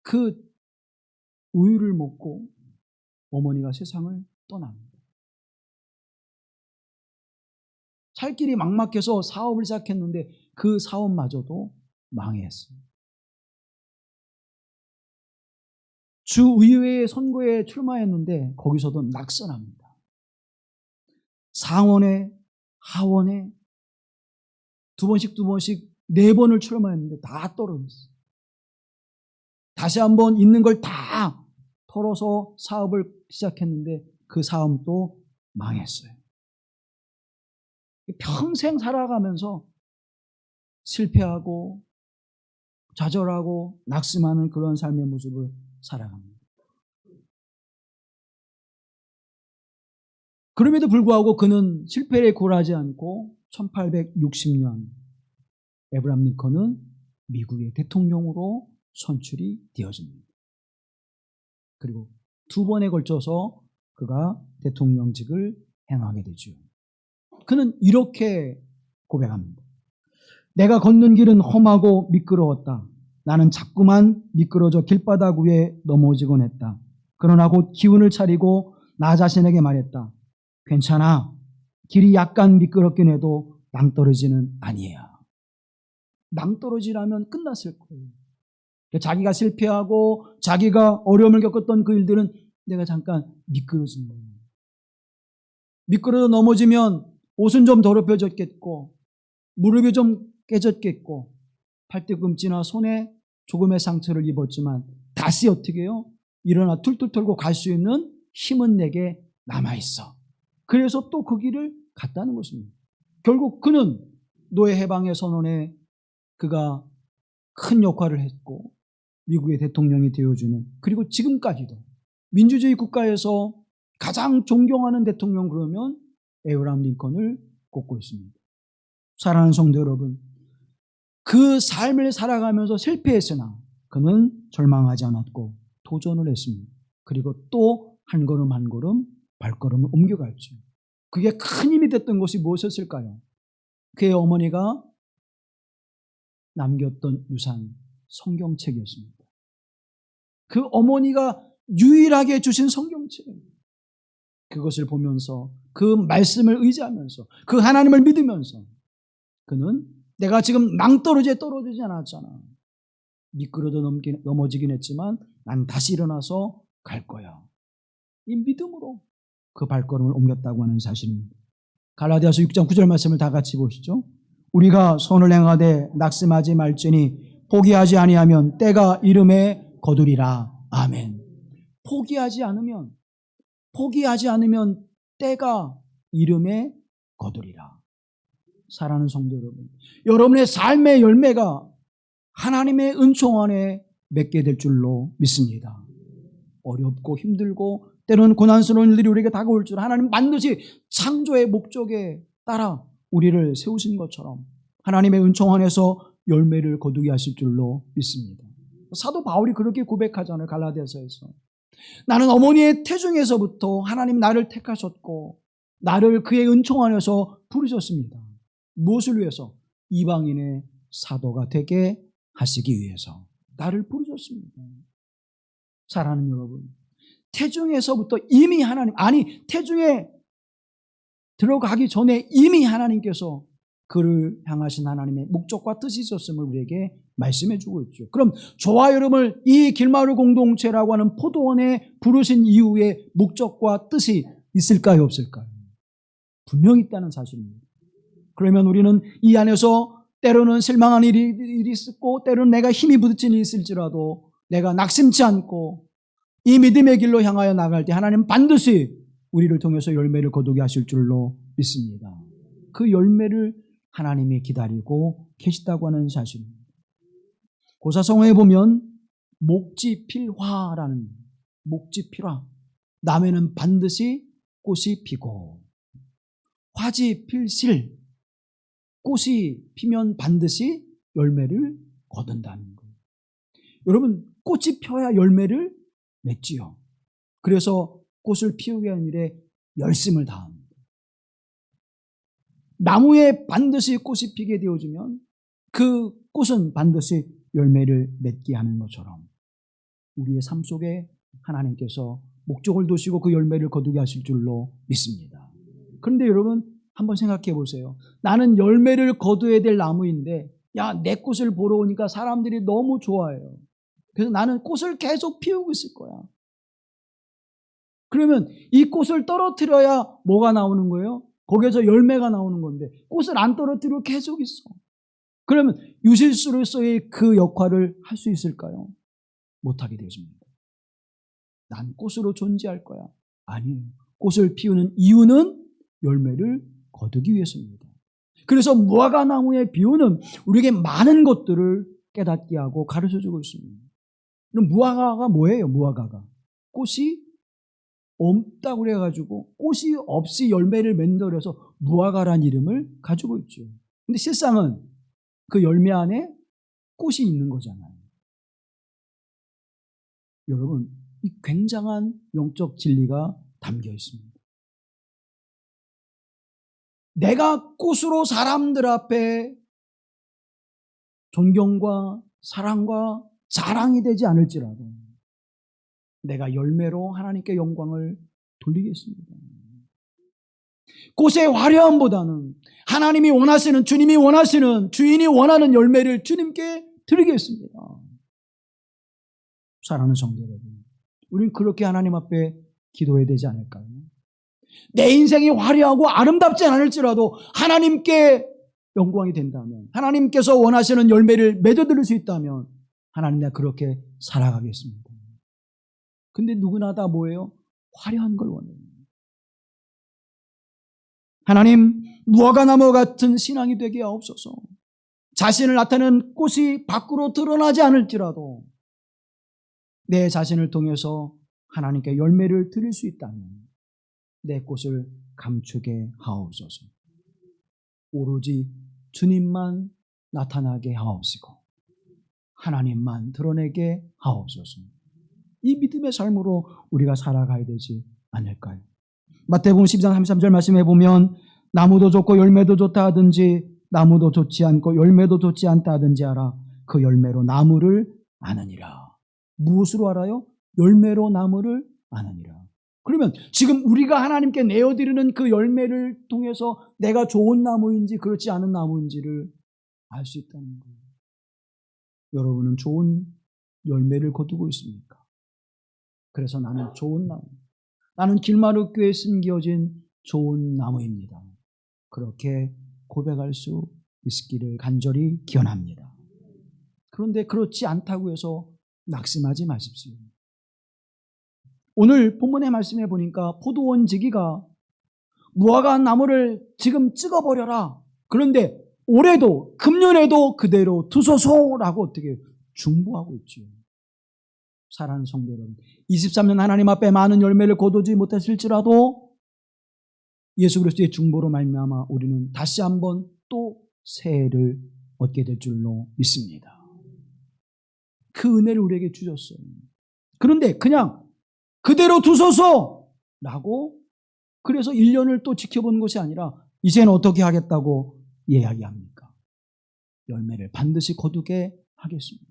그 우유를 먹고 어머니가 세상을 떠납니다. 살 길이 막막해서 사업을 시작했는데 그 사업마저도 망했어요. 주의회 선거에 출마했는데 거기서도 낙선합니다. 상원에, 하원에 두 번씩 4번을 출마했는데 다 떨어졌어요. 다시 한번 있는 걸 다 털어서 사업을 시작했는데 그 사업도 망했어요. 평생 살아가면서 실패하고 좌절하고 낙심하는 그런 삶의 모습을 살아갑니다. 그럼에도 불구하고 그는 실패에 굴하지 않고 1860년 에브라함 링컨은 미국의 대통령으로 선출이 되어집니다. 그리고 2번에 걸쳐서 그가 대통령직을 행하게 되죠. 그는 이렇게 고백합니다. 내가 걷는 길은 험하고 미끄러웠다. 나는 자꾸만 미끄러져 길바닥 위에 넘어지곤 했다. 그러나 곧 기운을 차리고 나 자신에게 말했다. 괜찮아. 길이 약간 미끄럽긴 해도 낭떠러지는 아니야. 낭떠러지라면 끝났을 거예요. 자기가 실패하고 자기가 어려움을 겪었던 그 일들은 내가 잠깐 미끄러진 거예요. 미끄러져 넘어지면 옷은 좀 더럽혀졌겠고 무릎이 좀 깨졌겠고 팔뒤꿈치나 손에 조금의 상처를 입었지만 다시 어떻게 해요? 일어나 툴툴 털고 갈 수 있는 힘은 내게 남아있어. 그래서 또 그 길을 갔다는 것입니다. 결국 그는 노예 해방의 선언에 그가 큰 역할을 했고 미국의 대통령이 되어주는, 그리고 지금까지도 민주주의 국가에서 가장 존경하는 대통령 그러면 에브라함 링컨을 꼽고 있습니다. 사랑하는 성도 여러분, 그 삶을 살아가면서 실패했으나 그는 절망하지 않았고 도전을 했습니다. 그리고 또 한 걸음 한 걸음 발걸음을 옮겨갔죠. 그게 큰 힘이 됐던 것이 무엇이었을까요? 그의 어머니가 남겼던 유산, 성경책이었습니다. 그 어머니가 유일하게 주신 성경책, 그것을 보면서 그 말씀을 의지하면서 그 하나님을 믿으면서 그는 내가 지금 낭떠러지에 떨어지지 않았잖아. 미끄러져 넘어지긴 했지만 난 다시 일어나서 갈 거야. 이 믿음으로 그 발걸음을 옮겼다고 하는 사실입니다. 갈라디아서 6장 9절 말씀을 다 같이 보시죠. 우리가 선을 행하되 낙심하지 말지니 포기하지 아니하면 때가 이름에 거두리라. 아멘. 포기하지 않으면 때가 이름에 거두리라. 사랑하는 성도 여러분, 여러분의 삶의 열매가 하나님의 은총 안에 맺게 될 줄로 믿습니다. 어렵고 힘들고 때로는 고난스러운 일들이 우리에게 다가올 줄 하나님 반드시 창조의 목적에 따라 우리를 세우신 것처럼 하나님의 은총 안에서 열매를 거두게 하실 줄로 믿습니다. 사도 바울이 그렇게 고백하잖아요. 갈라디아서에서. 나는 어머니의 태중에서부터 하나님 나를 택하셨고 나를 그의 은총 안에서 부르셨습니다. 무엇을 위해서? 이방인의 사도가 되게 하시기 위해서 나를 부르셨습니다. 사랑하는 여러분, 태중에서부터 이미 태중에 들어가기 전에 이미 하나님께서 그를 향하신 하나님의 목적과 뜻이 있었음을 우리에게 말씀해 주고 있죠. 그럼 저와 여러분을 이 길마을 공동체라고 하는 포도원에 부르신 이후에 목적과 뜻이 있을까요, 없을까요? 분명히 있다는 사실입니다. 그러면 우리는 이 안에서 때로는 실망한 일이 있었고 때로는 내가 힘이 부딪힌 일이 있을지라도 내가 낙심치 않고 이 믿음의 길로 향하여 나갈 때 하나님 반드시 우리를 통해서 열매를 거두게 하실 줄로 믿습니다. 그 열매를 하나님이 기다리고 계시다고 하는 사실입니다. 고사성어에 보면 목지필화라는, 목지필화, 남해는 반드시 꽃이 피고 화지필실, 꽃이 피면 반드시 열매를 거둔다는 거예요. 여러분, 꽃이 펴야 열매를 맺지요. 그래서 꽃을 피우게 하는 일에 열심을 다합니다. 나무에 반드시 꽃이 피게 되어지면 그 꽃은 반드시 열매를 맺게 하는 것처럼 우리의 삶 속에 하나님께서 목적을 두시고 그 열매를 거두게 하실 줄로 믿습니다. 그런데 여러분, 한번 생각해 보세요. 나는 열매를 거두어야 될 나무인데 내 꽃을 보러 오니까 사람들이 너무 좋아해요. 그래서 나는 꽃을 계속 피우고 있을 거야. 그러면 이 꽃을 떨어뜨려야 뭐가 나오는 거예요? 거기에서 열매가 나오는 건데 꽃을 안 떨어뜨리고 계속 있어. 그러면 유실수로서의 그 역할을 할 수 있을까요? 못하게 되십니다. 난 꽃으로 존재할 거야. 아니에요. 꽃을 피우는 이유는 열매를 거두기 위해서입니다. 그래서 무화과나무의 비유는 우리에게 많은 것들을 깨닫게 하고 가르쳐주고 있습니다. 그럼 무화과가 뭐예요? 무화과가 꽃이 없다고 그래가지고 꽃이 없이 열매를 맺어서 무화과란 이름을 가지고 있죠. 근데 실상은 그 열매 안에 꽃이 있는 거잖아요. 여러분, 이 굉장한 영적 진리가 담겨 있습니다. 내가 꽃으로 사람들 앞에 존경과 사랑과 자랑이 되지 않을지라도 내가 열매로 하나님께 영광을 돌리겠습니다. 꽃의 화려함보다는 하나님이 원하시는, 주님이 원하시는, 주인이 원하는 열매를 주님께 드리겠습니다. 사랑하는 성도 여러분, 우리는 그렇게 하나님 앞에 기도해야 되지 않을까요? 내 인생이 화려하고 아름답지 않을지라도 하나님께 영광이 된다면, 하나님께서 원하시는 열매를 맺어드릴 수 있다면 하나님, 내가 그렇게 살아가겠습니다. 근데 누구나 다 뭐예요? 화려한 걸 원해요. 하나님, 무화과나무 같은 신앙이 되게 하옵소서. 자신을 나타내는 꽃이 밖으로 드러나지 않을지라도 내 자신을 통해서 하나님께 열매를 드릴 수 있다면 내 꽃을 감추게 하옵소서. 오로지 주님만 나타나게 하옵시고 하나님만 드러내게 하옵소서. 이 믿음의 삶으로 우리가 살아가야 되지 않을까요? 마태복음 12장 33절 말씀해 보면 나무도 좋고 열매도 좋다 하든지 나무도 좋지 않고 열매도 좋지 않다 하든지 알아. 그 열매로 나무를 아느니라. 무엇으로 알아요? 열매로 나무를 아느니라. 그러면 지금 우리가 하나님께 내어드리는 그 열매를 통해서 내가 좋은 나무인지 그렇지 않은 나무인지를 알 수 있다는 거예요. 여러분은 좋은 열매를 거두고 있습니까? 그래서 나는 좋은 나무, 나는 길마루교에 심겨진 좋은 나무입니다. 그렇게 고백할 수 있기를 간절히 기원합니다. 그런데 그렇지 않다고 해서 낙심하지 마십시오. 오늘 본문의 말씀에 보니까 포도원 지기가 무화과 나무를 지금 찍어버려라. 그런데 올해도 금년에도 그대로 두소서라고 어떻게 중보하고 있죠. 사랑하는 성도 여러분, 23년 하나님 앞에 많은 열매를 거두지 못했을지라도 예수 그리스도의 중보로 말미암아 우리는 다시 한번 또 새해를 얻게 될 줄로 믿습니다. 그 은혜를 우리에게 주셨어요. 그런데 그냥 그대로 두소서라고 그래서 1년을 또 지켜본 것이 아니라 이제는 어떻게 하겠다고 이야기합니까? 열매를 반드시 거두게 하겠습니다.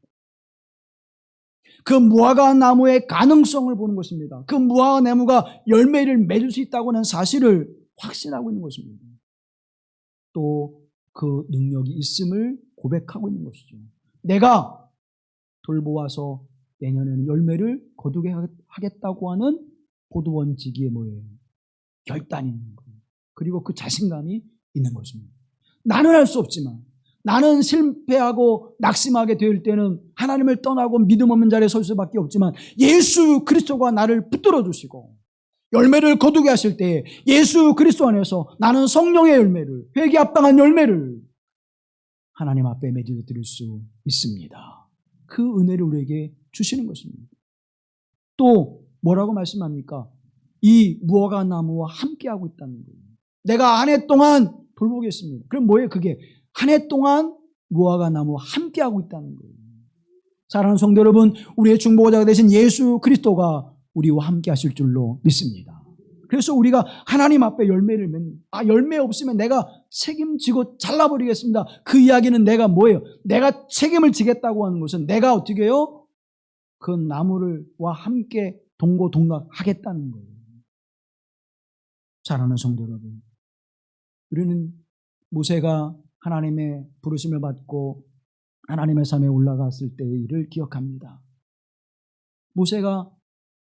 그 무화과 나무의 가능성을 보는 것입니다. 그 무화과 나무가 열매를 맺을 수 있다고 하는 사실을 확신하고 있는 것입니다. 또 그 능력이 있음을 고백하고 있는 것이죠. 내가 돌보아서 내년에는 열매를 거두게 하겠다고 하는 포도원 지기의 뭐예요? 결단이 있는 거예요. 그리고 그 자신감이 있는 것입니다. 나는 할 수 없지만, 나는 실패하고 낙심하게 될 때는 하나님을 떠나고 믿음 없는 자리에 설 수밖에 없지만 예수 그리스도가 나를 붙들어 주시고 열매를 거두게 하실 때 예수 그리스도 안에서 나는 성령의 열매를, 회개 합당한 열매를 하나님 앞에 맺어 드릴 수 있습니다. 그 은혜를 우리에게 주시는 것입니다. 또 뭐라고 말씀합니까? 이 무화과 나무와 함께하고 있다는 거예요. 내가 한 해 동안 돌보겠습니다. 그럼 뭐예요? 그게 한 해 동안 무화과 나무와 함께하고 있다는 거예요. 사랑하는 성도 여러분, 우리의 중보자가 되신 예수 그리스도가 우리와 함께 하실 줄로 믿습니다. 그래서 우리가 하나님 앞에 열매를 맺는, 열매 없으면 내가 책임지고 잘라버리겠습니다. 그 이야기는 내가 뭐예요? 내가 책임을 지겠다고 하는 것은 내가 어떻게 해요? 그 나무와 함께 동고동락하겠다는 거예요. 사랑하는 성도 여러분, 우리는 모세가 하나님의 부르심을 받고 하나님의 산에 올라갔을 때의 일을 기억합니다. 모세가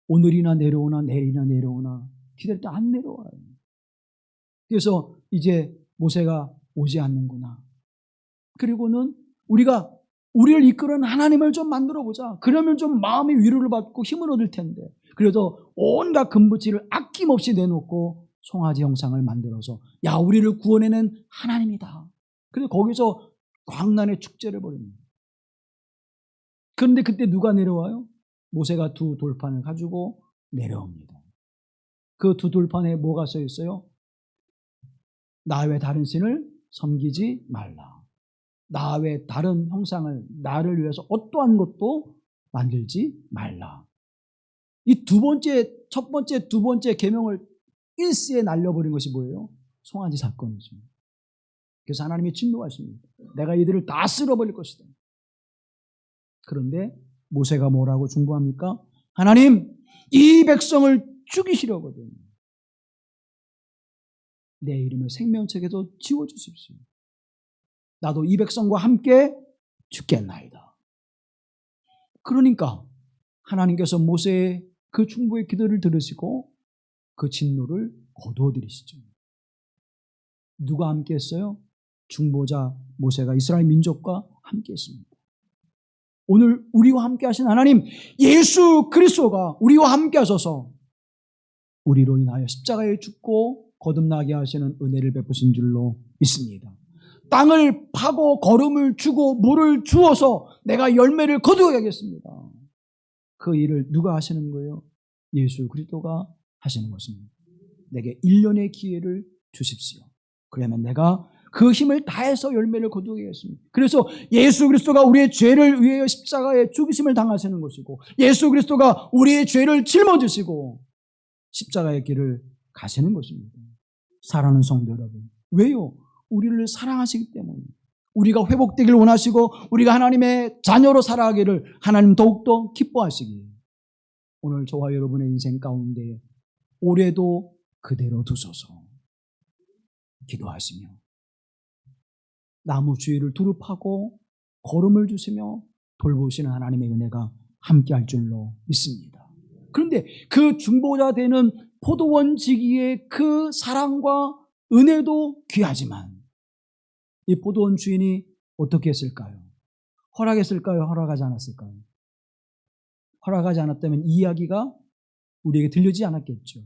오늘이나 내려오나 내일이나 내려오나 기다릴 때 안 내려와요. 그래서 이제 모세가 오지 않는구나. 그리고는 우리를 이끄는 하나님을 좀 만들어 보자. 그러면 좀 마음의 위로를 받고 힘을 얻을 텐데. 그래서 온갖 금붙이를 아낌없이 내놓고 송아지 형상을 만들어서 야, 우리를 구원해낸 하나님이다. 그래서 거기서 광란의 축제를 벌입니다. 그런데 그때 누가 내려와요? 모세가 두 돌판을 가지고 내려옵니다. 그 두 돌판에 뭐가 써 있어요? 나 외 다른 신을 섬기지 말라. 나 외 다른 형상을 나를 위해서 어떠한 것도 만들지 말라. 이 첫 번째, 두 번째 계명을 일시에 날려버린 것이 뭐예요? 송아지 사건이죠. 그래서 하나님이 진노하십니다. 내가 이들을 다 쓸어버릴 것이다. 그런데 모세가 뭐라고 중보합니까? 하나님, 이 백성을 죽이시려거든. 내 이름을 생명책에서 지워주십시오. 나도 이 백성과 함께 죽겠나이다. 그러니까 하나님께서 모세의 그 중보의 기도를 들으시고 그 진노를 거두어들이시죠. 누가 함께 했어요? 중보자 모세가 이스라엘 민족과 함께 했습니다. 오늘 우리와 함께 하신 하나님 예수 그리스도가 우리와 함께 하셔서 우리로 인하여 십자가에 죽고 거듭나게 하시는 은혜를 베푸신 줄로 믿습니다. 땅을 파고 거름을 주고 물을 주어서 내가 열매를 거두어야겠습니다. 그 일을 누가 하시는 거예요? 예수 그리스도가 하시는 것입니다. 내게 1년의 기회를 주십시오. 그러면 내가 그 힘을 다해서 열매를 거두겠습니다. 그래서 예수 그리스도가 우리의 죄를 위하여 십자가에 죽으심을 당하시는 것이고 예수 그리스도가 우리의 죄를 짊어지시고 십자가의 길을 가시는 것입니다. 사랑하는 성도 여러분, 왜요? 우리를 사랑하시기 때문에 우리가 회복되기를 원하시고 우리가 하나님의 자녀로 살아가기를 하나님 더욱더 기뻐하시기에 오늘 저와 여러분의 인생 가운데 올해도 그대로 두소서 기도하시며 나무 주위를 두릅하고 걸음을 주시며 돌보시는 하나님의 은혜가 함께할 줄로 믿습니다. 그런데 그 중보자 되는 포도원 지기의 그 사랑과 은혜도 귀하지만 이 포도원 주인이 어떻게 했을까요? 허락했을까요? 허락하지 않았을까요? 허락하지 않았다면 이 이야기가 우리에게 들리지 않았겠죠.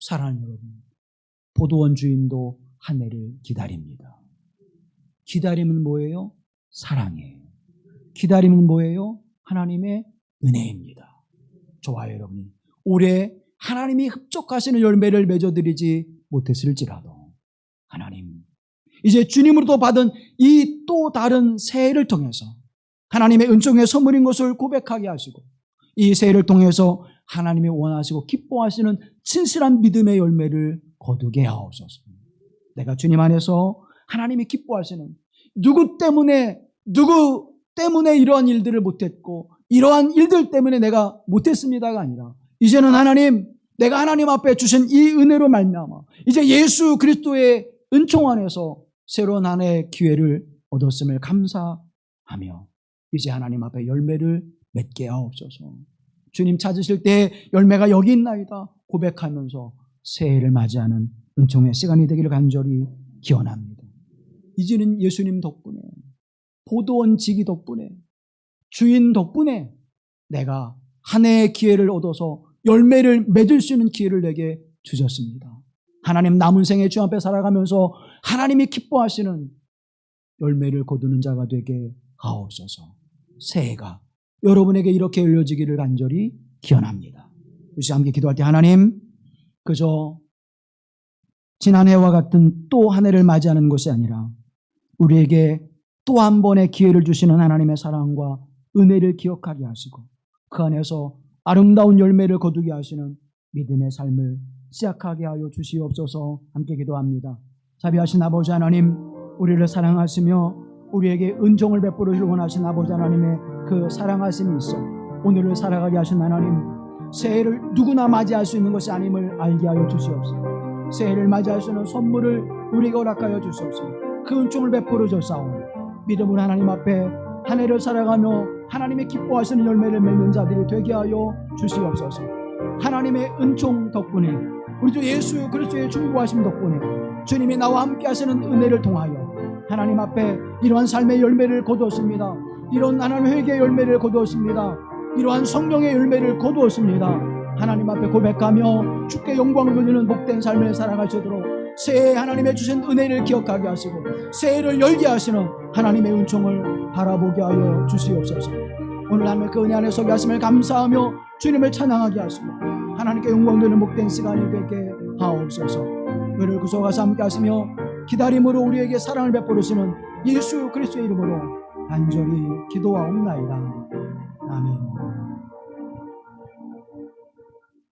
사랑하는 여러분, 포도원 주인도 한 해를 기다립니다. 기다림은 뭐예요? 사랑이에요. 기다림은 뭐예요? 하나님의 은혜입니다. 저와 여러분이 올해 하나님이 흡족하시는 열매를 맺어드리지 못했을지라도 하나님 이제 주님으로부터 받은 이 또 다른 새해를 통해서 하나님의 은총의 선물인 것을 고백하게 하시고 이 새해를 통해서 하나님이 원하시고 기뻐하시는 진실한 믿음의 열매를 거두게 하옵소서. 내가 주님 안에서 하나님이 기뻐하시는 누구 때문에 이러한 일들을 못했고 이러한 일들 때문에 내가 못했습니다가 아니라 이제는 하나님 내가 하나님 앞에 주신 이 은혜로 말미암아 이제 예수 그리스도의 은총 안에서 새로운 한 해의 기회를 얻었음을 감사하며 이제 하나님 앞에 열매를 맺게 하옵소서. 주님 찾으실 때 열매가 여기 있나이다 고백하면서 새해를 맞이하는 은총의 시간이 되기를 간절히 기원합니다. 이제는 예수님 덕분에 포도원 지기 덕분에 주인 덕분에 내가 한 해의 기회를 얻어서 열매를 맺을 수 있는 기회를 내게 주셨습니다. 하나님 남은 생에 주 앞에 살아가면서 하나님이 기뻐하시는 열매를 거두는 자가 되게 하옵소서. 새해가 여러분에게 이렇게 열려지기를 간절히 기원합니다. 우리 함께 기도할 때 하나님 그저 지난해와 같은 또 한 해를 맞이하는 것이 아니라 우리에게 또 한 번의 기회를 주시는 하나님의 사랑과 은혜를 기억하게 하시고 그 안에서 아름다운 열매를 거두게 하시는 믿음의 삶을 시작하게 하여 주시옵소서. 함께 기도합니다. 자비하신 아버지 하나님 우리를 사랑하시며 우리에게 은총을 베풀어 주길 원하신 아버지 하나님의 그 사랑하심이 있어 오늘을 살아가게 하신 하나님 새해를 누구나 맞이할 수 있는 것이 아님을 알게 하여 주시옵소서. 새해를 맞이할 수 있는 선물을 우리에게 허락하여 주시옵소서. 그 은총을 베풀어 주사오니 믿음으로 하나님 앞에 한 해를 살아가며 하나님의 기뻐하시는 열매를 맺는 자들이 되게 하여 주시옵소서. 하나님의 은총 덕분에, 우리 주 예수 그리스도의 중보하심 덕분에 주님이 나와 함께 하시는 은혜를 통하여 하나님 앞에 이러한 삶의 열매를 거두었습니다. 이런 하나님 회개의 열매를 거두었습니다. 이러한 성령의 열매를 거두었습니다. 하나님 앞에 고백하며 주께 영광을 돌리는 복된 삶을 살아가시도록 새해 하나님의 주신 은혜를 기억하게 하시고 새해를 열게 하시는 하나님의 은총을 바라보게 하여 주시옵소서. 오늘 하나님의 그 은혜 안에 서게 하심을 감사하며 주님을 찬양하게 하시고 하나님께 영광 돌리는 복된 시간이 되게 하옵소서. 우리를 구속하사 함께 하시며 기다림으로 우리에게 사랑을 베풀으시는 예수 그리스도의 이름으로 간절히 기도하옵나이다. 아멘.